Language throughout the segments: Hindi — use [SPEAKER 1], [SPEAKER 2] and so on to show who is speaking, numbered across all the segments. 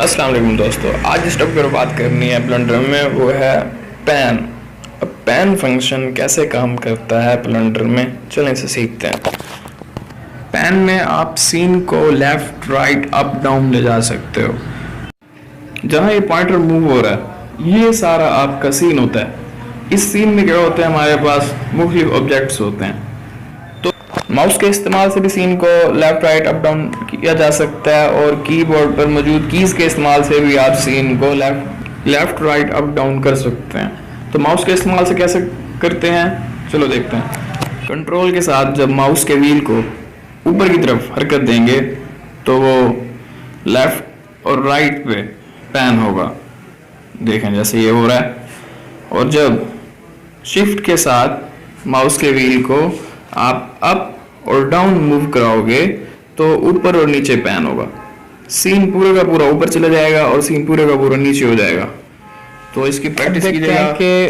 [SPEAKER 1] अस्सलाम वालेकुम दोस्तों, आज जिस टॉपिक पर बात करनी है ब्लेंडर में वो है पैन। अब पैन फंक्शन कैसे काम करता है ब्लेंडर में, चलें इसे सीखते हैं। पैन में आप सीन को लेफ्ट राइट अप डाउन ले जा सकते हो। जहाँ ये पॉइंटर मूव हो रहा है ये सारा आपका सीन होता है। इस सीन में क्या होता है, हमारे पास मुख्तलिफ ऑब्जेक्ट्स होते हैं। माउस के इस्तेमाल से भी सीन को लेफ्ट राइट अप डाउन किया जा सकता है और कीबोर्ड पर मौजूद कीज के इस्तेमाल से भी आप सीन को लेफ्ट राइट अप डाउन कर सकते हैं। तो माउस के इस्तेमाल से कैसे करते हैं, चलो देखते हैं। कंट्रोल के साथ जब माउस के व्हील को ऊपर की तरफ हरकत देंगे तो वो लेफ्ट और राइट पे पैन होगा, देखें जैसे ये हो रहा है। और जब शिफ्ट के साथ माउस के व्हील को आप अप और डाउन मूव कराओगे तो ऊपर और नीचे पैन होगा। सीन पूरे का पूरा ऊपर चला जाएगा और सीन पूरे का पूरा नीचे हो जाएगा। तो इसकी प्रैक्टिस कीजिएगा कि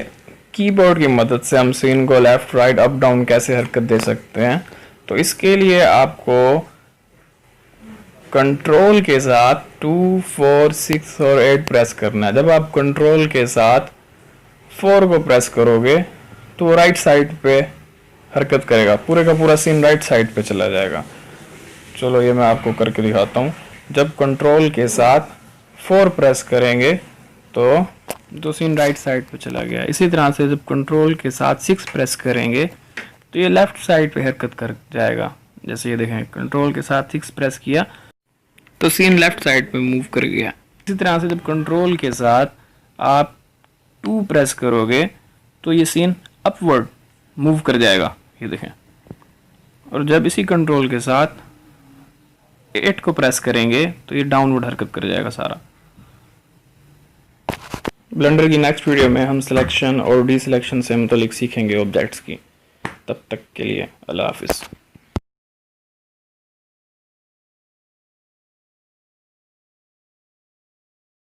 [SPEAKER 1] कीबोर्ड की मदद से हम सीन को लेफ्ट राइट अप डाउन कैसे हरकत दे सकते हैं। तो इसके लिए आपको कंट्रोल के साथ 2, 4, 6 और 8 प्रेस करना है। जब आप कंट्रोल के साथ 4 को प्रेस करोगे तो राइट साइड पे हरकत करेगा, पूरे का पूरा सीन राइट साइड पे चला जाएगा। चलो ये मैं आपको करके दिखाता हूँ। जब कंट्रोल के साथ 4 प्रेस करेंगे तो सीन राइट साइड पे चला गया। इसी तरह से जब कंट्रोल के साथ 6 प्रेस करेंगे तो ये लेफ्ट साइड पे हरकत कर जाएगा। जैसे ये देखें, कंट्रोल के साथ 6 प्रेस किया तो सीन लेफ्ट साइड पे मूव कर गया। इसी तरह से जब कंट्रोल के साथ आप 2 प्रेस करोगे तो ये सीन अपवर्ड मूव कर जाएगा, ये देखें। और जब इसी कंट्रोल के साथ 8 को प्रेस करेंगे तो ये डाउनवर्ड हरकत कर जाएगा सारा। ब्लेंडर की नेक्स्ट वीडियो में हम सिलेक्शन और डी सिलेक्शन से मुतालिक सीखेंगे ऑब्जेक्ट्स की। तब तक के लिए अल्लाह हाफिज़।